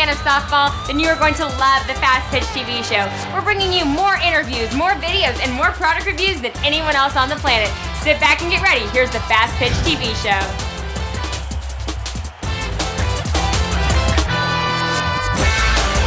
fan of softball, then you are going to love the Fast Pitch TV show. We're bringing you more interviews, more videos, and more product reviews than anyone else on the planet. Sit back and get ready. Here's the Fast Pitch TV show.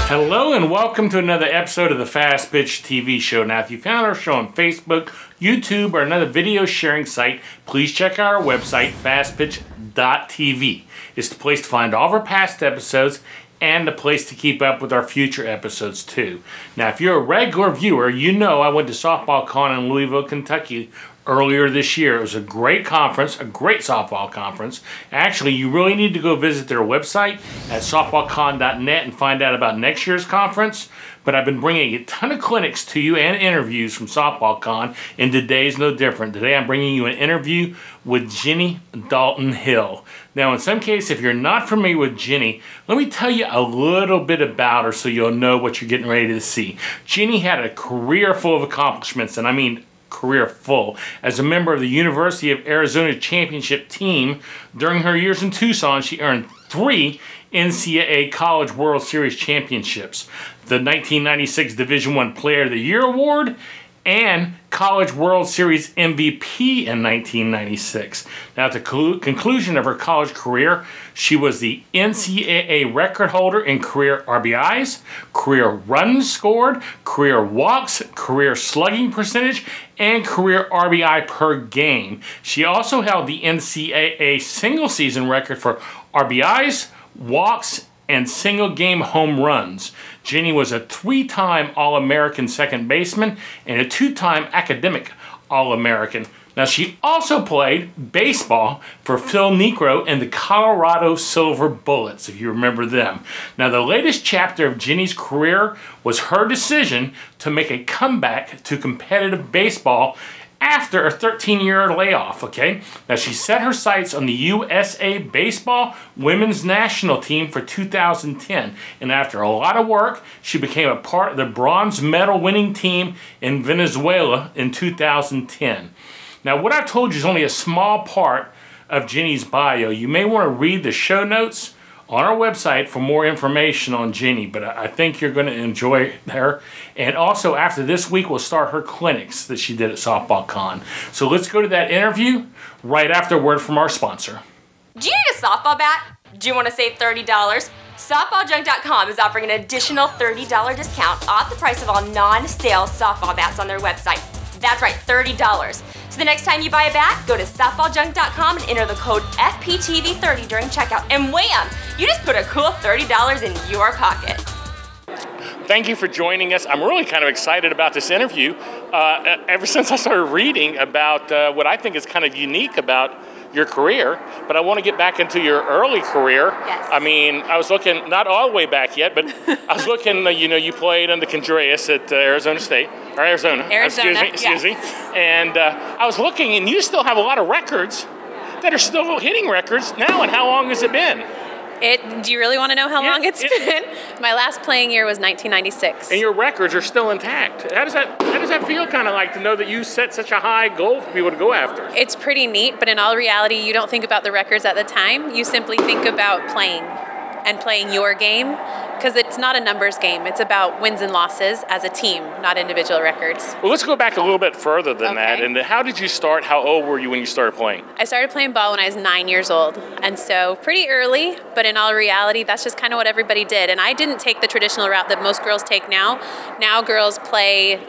Hello and welcome to another episode of the Fast Pitch TV show. Now, if you found our show on Facebook, YouTube, or another video sharing site, please check out our website, fastpitch.tv. It's the place to find all of our past episodes and the place to keep up with our future episodes too. Now, if you're a regular viewer, you know I went to Softball Con in Louisville, Kentucky earlier this year. It was a great conference, a great softball conference. Actually, you really need to go visit their website at softballcon.net and find out about next year's conference. But I've been bringing a ton of clinics to you and interviews from Softball Con, and today's no different. Today I'm bringing you an interview with Jenny Dalton-Hill. Now, in some case, if you're not familiar with Jenny, let me tell you a little bit about her so you'll know what you're getting ready to see. Jenny had a career full of accomplishments, and I mean career full. As a member of the University of Arizona championship team, during her years in Tucson, she earned 3 NCAA College World Series championships, the 1996 Division I Player of the Year Award, and College World Series MVP in 1996. Now, at the conclusion of her college career, she was the NCAA record holder in career RBIs, career runs scored, career walks, career slugging percentage, and career RBI per game. She also held the NCAA single season record for RBIs, walks, and single-game home runs. Jenny was a 3-time All-American second baseman and a 2-time academic All-American. Now, she also played baseball for Phil Niekro and the Colorado Silver Bullets, if you remember them. Now, the latest chapter of Jenny's career was her decision to make a comeback to competitive baseball after a 13-year layoff, okay? Now, she set her sights on the USA Baseball Women's National Team for 2010. And after a lot of work, she became a part of the bronze medal winning team in Venezuela in 2010. Now, what I've told you is only a small part of Jenny's bio. You may want to read the show notes on our website for more information on Jenny, but I think you're going to enjoy her. And also, after this week, we'll start her clinics that she did at Softball Con. So let's go to that interview right after a word from our sponsor. Do you need a softball bat? Do you want to save $30? SoftballJunk.com is offering an additional $30 discount off the price of all non-sale softball bats on their website. That's right, $30. So the next time you buy a bat, go to softballjunk.com and enter the code FPTV30 during checkout. And wham! You just put a cool $30 in your pocket. Thank you for joining us. I'm really kind of excited about this interview. Ever since I started reading about what I think is kind of unique about your career, but I want to get back into your early career. Yes. I mean, I was looking, not all the way back yet, but I was looking, you played under Contreras at Arizona State, or Arizona. Excuse me. And I was looking, and you still have a lot of records that are still hitting records now, and how long has it been? Do you really want to know how long it's been? My last playing year was 1996. And your records are still intact. How does that feel kind of like to know that you set such a high goal for people to go after? It's pretty neat, but in all reality, you don't think about the records at the time. You simply think about playing and playing your game, because it's not a numbers game. It's about wins and losses as a team, not individual records. Well, let's go back a little bit further than that. And how did you start? How old were you when you started playing? I started playing ball when I was 9 years old, and so pretty early, but in all reality, that's just kind of what everybody did. And I didn't take the traditional route that most girls take now. Now girls play,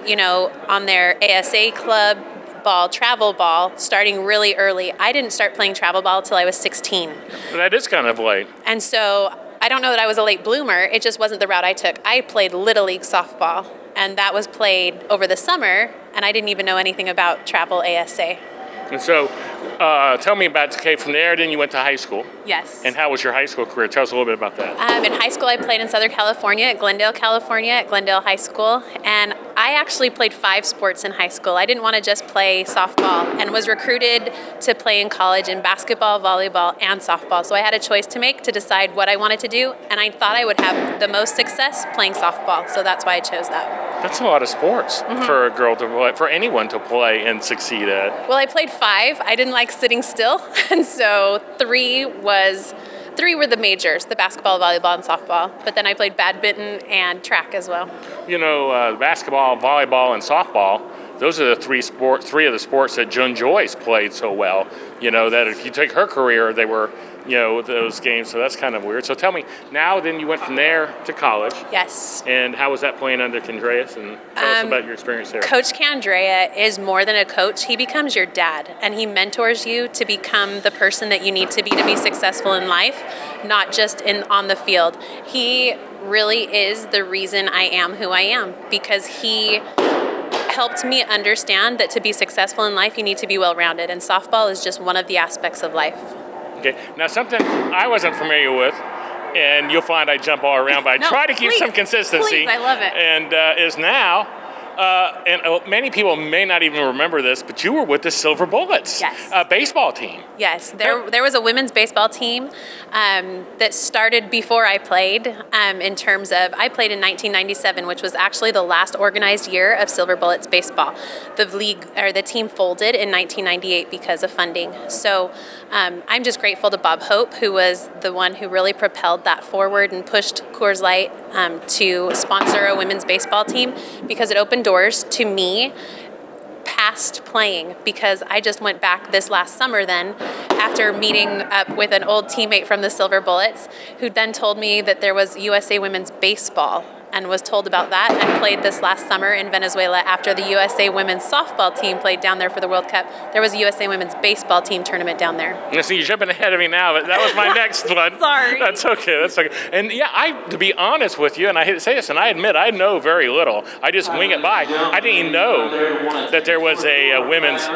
on their ASA club, ball, travel ball, starting really early. I didn't start playing travel ball until I was 16. That is kind of late. And so I don't know that I was a late bloomer. It just wasn't the route I took. I played Little League softball, and that was played over the summer, and I didn't even know anything about travel ASA. And so tell me about, from there, then you went to high school. Yes. And how was your high school career? Tell us a little bit about that. In high school, I played in Southern California, at Glendale, California, at Glendale High School. And I actually played 5 sports in high school. I didn't want to just play softball, and was recruited to play in college in basketball, volleyball, and softball. So I had a choice to make to decide what I wanted to do, and I thought I would have the most success playing softball. So that's why I chose that. That's a lot of sports for a girl to play, for anyone to play and succeed at. Well, I played 5. I didn't like sitting still, and so 3 was three were the majors, the basketball, volleyball, and softball. But then I played badminton and track as well. You know, basketball, volleyball, and softball, those are the three of the sports that Joan Joyce played so well. You know, that if you take her career, they were, you know, those games. So that's kind of weird. So tell me, now then you went from there to college. Yes. And how was that playing under Candreas? And tell us about your experience there. Coach Candrea is more than a coach. He becomes your dad, and he mentors you to become the person that you need to be successful in life, not just on the field. He really is the reason I am who I am, because he helped me understand that to be successful in life, you need to be well-rounded, and softball is just one of the aspects of life. Okay, now something I wasn't familiar with, and you'll find I jump all around, but I try to keep some consistency. Please, I love it. And is now, many people may not even remember this, but you were with the Silver Bullets, yes, baseball team. Yes, there was a women's baseball team that started before I played. In terms of, I played in 1997, which was actually the last organized year of Silver Bullets baseball. The team folded in 1998 because of funding. So I'm just grateful to Bob Hope, who was the one who really propelled that forward and pushed Coors Light to sponsor a women's baseball team, because it opened doors to me past playing, because I just went back this last summer then after meeting up with an old teammate from the Silver Bullets, who then told me that there was USA Women's Baseball, and was told about that, and played this last summer in Venezuela after the USA Women's Softball team played down there for the World Cup. There was a USA Women's Baseball team tournament down there. Now, see, you're jumping ahead of me now, but that was my next one. Sorry. That's okay, that's okay. And yeah, to be honest with you, and I hate to say this, and I admit I know very little. I just wing it by. I didn't even know that there was a women's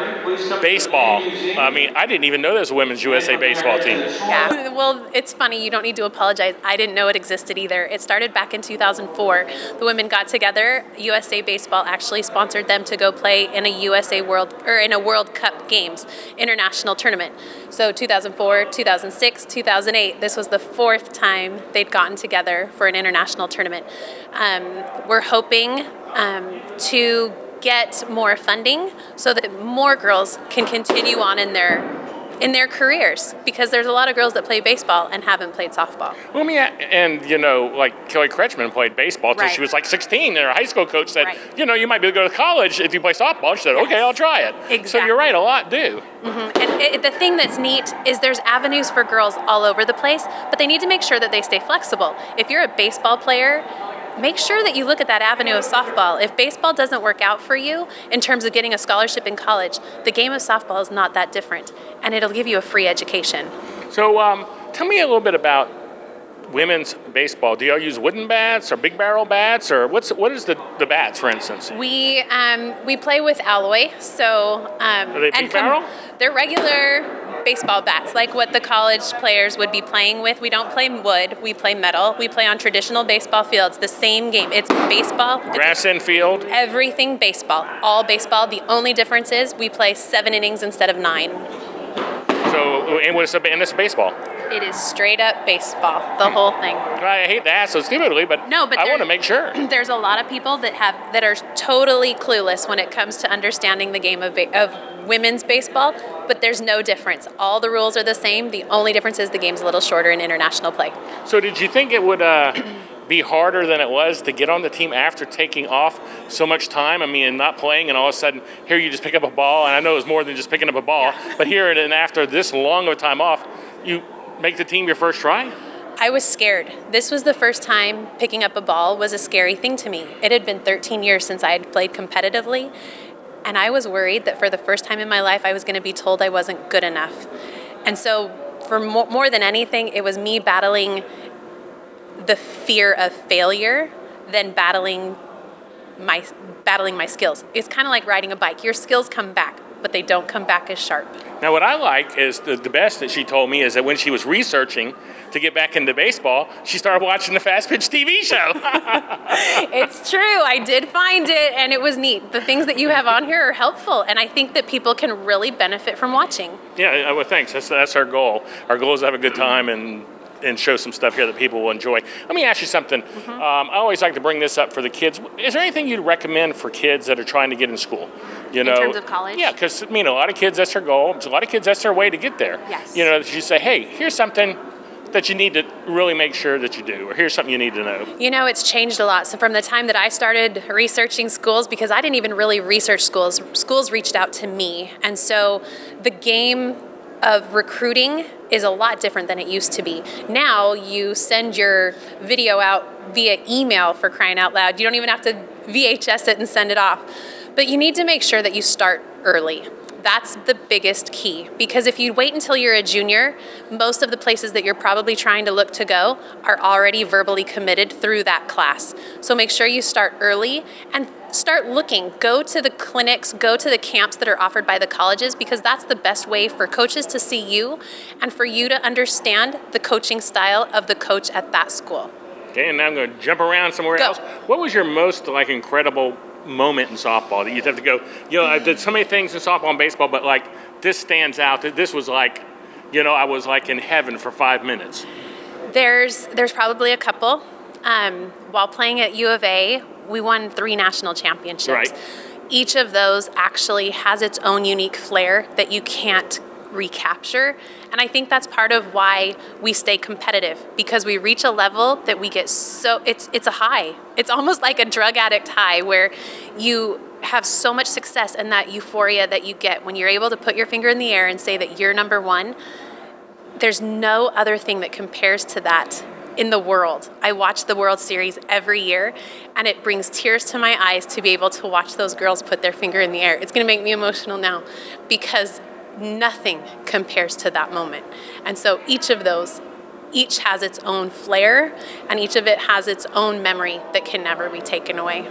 baseball. I mean, I didn't even know there was a women's USA baseball team. Yeah, well, it's funny, you don't need to apologize. I didn't know it existed either. It started back in 2004. The women got together. USA Baseball actually sponsored them to go play in a World Cup Games international tournament. So 2004, 2006, 2008, this was the fourth time they'd gotten together for an international tournament. We're hoping to get more funding so that more girls can continue on in their careers, because there's a lot of girls that play baseball and haven't played softball. Well, yeah, and you know, like Kelly Kretschmann played baseball till she was like 16, and her high school coach said, you know, you might be able to go to college if you play softball. She said, okay, I'll try it. Exactly. So you're right, a lot do. Mm-hmm. And the thing that's neat is there's avenues for girls all over the place, but they need to make sure that they stay flexible. If you're a baseball player, make sure that you look at that avenue of softball. If baseball doesn't work out for you in terms of getting a scholarship in college, the game of softball is not that different, and it'll give you a free education. So tell me a little bit about women's baseball. Do y'all use wooden bats or big barrel bats, or what is the bats, for instance? We play with alloy, so are they big barrel? They're regular baseball bats, like what the college players would be playing with. We don't play wood, we play metal. We play on traditional baseball fields, the same game. It's baseball. Grass infield? Everything baseball, all baseball. The only difference is we play 7 innings instead of 9. So, and it's baseball? It is straight up baseball, the whole thing. I hate to ask so stupidly, but I want to make sure. There's a lot of people that are totally clueless when it comes to understanding the game of women's baseball, but there's no difference. All the rules are the same. The only difference is the game's a little shorter in international play. So did you think it would be harder than it was to get on the team after taking off so much time? I mean, and not playing, and all of a sudden, here you just pick up a ball, and I know it was more than just picking up a ball, but here and after this long of a time off, you make the team your first try? I was scared. This was the first time picking up a ball was a scary thing to me. It had been 13 years since I had played competitively, and I was worried that for the first time in my life, I was going to be told I wasn't good enough. And so for more than anything, it was me battling the fear of failure than battling my skills. It's kind of like riding a bike. Your skills come back, but they don't come back as sharp. Now, what I like is the best that she told me is that when she was researching to get back into baseball, she started watching the Fast Pitch TV show. It's true. I did find it, and it was neat. The things that you have on here are helpful, and I think that people can really benefit from watching. Yeah, well, thanks. That's our goal. Our goal is to have a good time and show some stuff here that people will enjoy. Let me ask you something. I always like to bring this up for the kids. Is there anything you'd recommend for kids that are trying to get in school? You know, in terms of college? Yeah, because, I mean, a lot of kids, that's their goal. A lot of kids, that's their way to get there. Yes. You know, you say, hey, here's something that you need to really make sure that you do, or here's something you need to know? You know, it's changed a lot. So from the time that I started researching schools, because I didn't even really research schools, schools reached out to me. And so the game of recruiting is a lot different than it used to be. Now you send your video out via email, for crying out loud. You don't even have to VHS it and send it off. But you need to make sure that you start early. That's the biggest key, because if you wait until you're a junior, most of the places that you're probably trying to look to go are already verbally committed through that class. So make sure you start early and start looking. Go to the clinics, go to the camps that are offered by the colleges, because that's the best way for coaches to see you and for you to understand the coaching style of the coach at that school. Okay, and now I'm going to jump around somewhere else. What was your most incredible moment in softball that you'd have to go, I did so many things in softball and baseball, but this stands out. This was I was in heaven for 5 minutes? There's probably a couple. While playing at U of A, we won 3 national championships. Right. Each of those actually has its own unique flair that you can't recapture. And I think that's part of why we stay competitive, because we reach a level that we get it's a high. It's almost like a drug addict high, where you have so much success, and that euphoria that you get when you're able to put your finger in the air and say that you're number one. There's no other thing that compares to that in the world. I watch the World Series every year, and it brings tears to my eyes to be able to watch those girls put their finger in the air. It's going to make me emotional now, because nothing compares to that moment. And so each has its own flair, and each of it has its own memory that can never be taken away.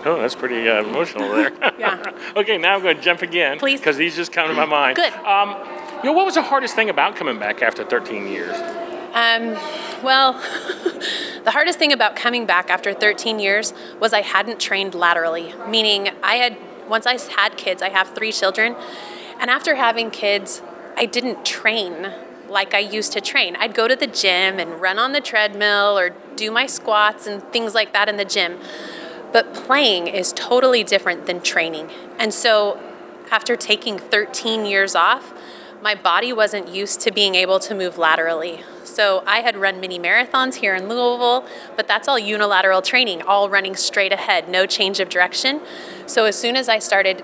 Oh, that's pretty emotional there. Yeah. Okay, now I'm going to jump again. Please. Because these just come to my mind. Good. What was the hardest thing about coming back after 13 years? Well, the hardest thing about coming back after 13 years was I hadn't trained laterally, meaning once I had kids, I have 3 children, and after having kids, I didn't train like I used to train. I'd go to the gym and run on the treadmill or do my squats and things like that in the gym. But playing is totally different than training. And so after taking 13 years off, my body wasn't used to being able to move laterally. So I had run mini marathons here in Louisville, but that's all unilateral training, all running straight ahead, no change of direction. So as soon as I started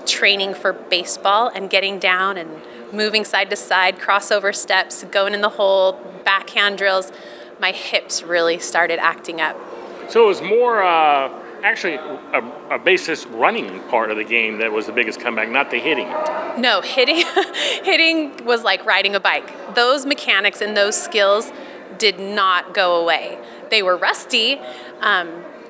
training for baseball and getting down and moving side to side, crossover steps, going in the hole, backhand drills, my hips really started acting up. So it was more actually a basis running part of the game that was the biggest comeback, not the hitting. No, hitting was like riding a bike. Those mechanics and those skills did not go away. They were rusty,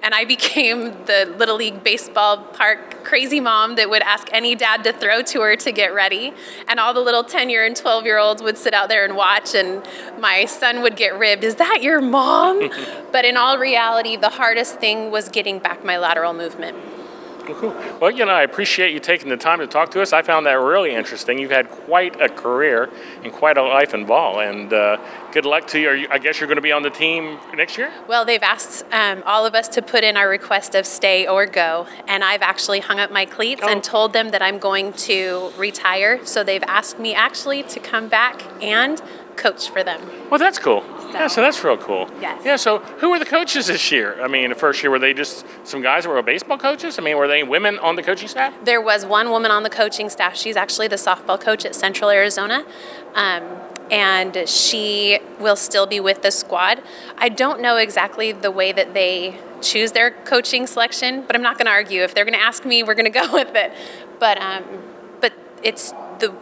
and I became the Little League baseball park crazy mom that would ask any dad to throw to her to get ready. And all the little 10-year and 12-year-olds would sit out there and watch, and my son would get ribbed, "Is that your mom?" But in all reality, the hardest thing was getting back my lateral movement. Cool. Well, I appreciate you taking the time to talk to us. I found that really interesting. You've had quite a career and quite a life in ball, and good luck to you. I guess you're going to be on the team next year? Well, they've asked all of us to put in our request of stay or go, and I've actually hung up my cleats and told them that I'm going to retire, so they've asked me actually to come back and coach for them. Well, that's cool. So that's real cool. Yes. Yeah, so who were the coaches this year? I mean, the first year, were they just some guys that were baseball coaches? I mean, were they women on the coaching staff? There was one woman on the coaching staff. She's actually the softball coach at Central Arizona, and she will still be with the squad. I don't know exactly the way that they choose their coaching selection, but I'm not going to argue. If they're going to ask me, we're going to go with it. But it's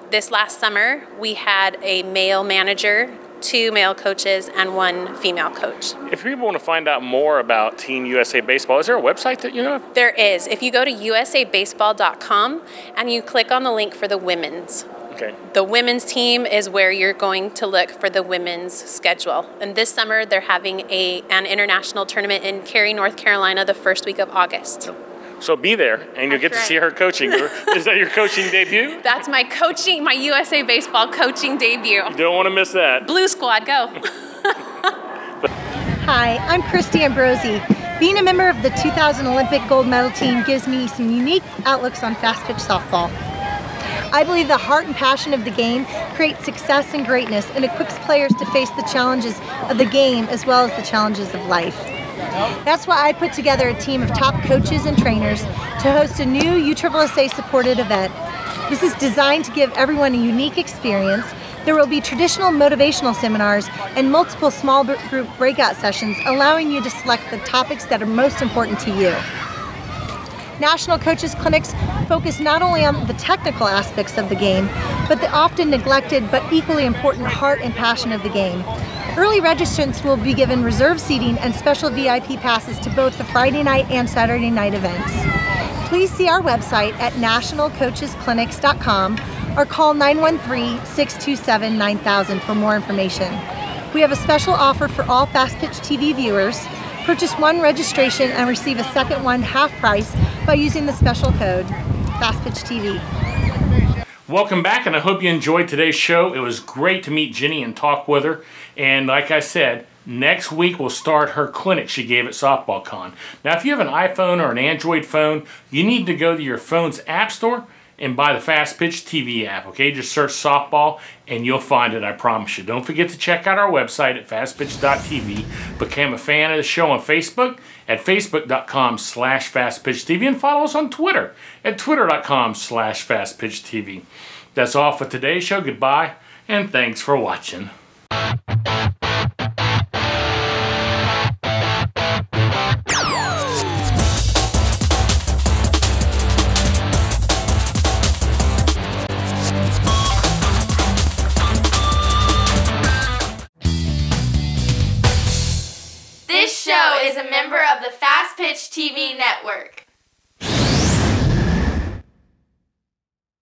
this last summer, we had a male manager, 2 male coaches, and 1 female coach. If people want to find out more about Team USA Baseball, is there a website that you know of? There is. If you go to usabaseball.com and you click on the link for the women's. Okay. The women's team is where you're going to look for the women's schedule. And this summer, they're having an international tournament in Cary, North Carolina, the first week of August. So be there, and you'll get to see her coaching. Is that your coaching debut? That's my USA Baseball coaching debut. You don't want to miss that. Blue Squad, go. Hi, I'm Christy Ambrosi. Being a member of the 2000 Olympic gold medal team gives me some unique outlooks on fast pitch softball. I believe the heart and passion of the game creates success and greatness and equips players to face the challenges of the game as well as the challenges of life. That's why I put together a team of top coaches and trainers to host a new USSSA supported event. This is designed to give everyone a unique experience. There will be traditional motivational seminars and multiple small group breakout sessions, allowing you to select the topics that are most important to you. National Coaches Clinics focus not only on the technical aspects of the game, but the often neglected but equally important heart and passion of the game. Early registrants will be given reserved seating and special VIP passes to both the Friday night and Saturday night events. Please see our website at nationalcoachesclinics.com or call 913-627-9000 for more information. We have a special offer for all Fast Pitch TV viewers. Purchase one registration and receive a second one half price by using the special code FastPitchTV. Welcome back, and I hope you enjoyed today's show. It was great to meet Jenny and talk with her. And like I said, next week we'll start her clinic she gave at Softball Con. Now, if you have an iPhone or an Android phone, you need to go to your phone's app store and buy the Fast Pitch TV app, okay? Just search softball and you'll find it, I promise you. Don't forget to check out our website at fastpitch.tv. Become a fan of the show on Facebook at facebook.com/fastpitchtv and follow us on Twitter at twitter.com/fastpitchtv. That's all for today's show. Goodbye and thanks for watching. This show is a member of the Fast Pitch TV network.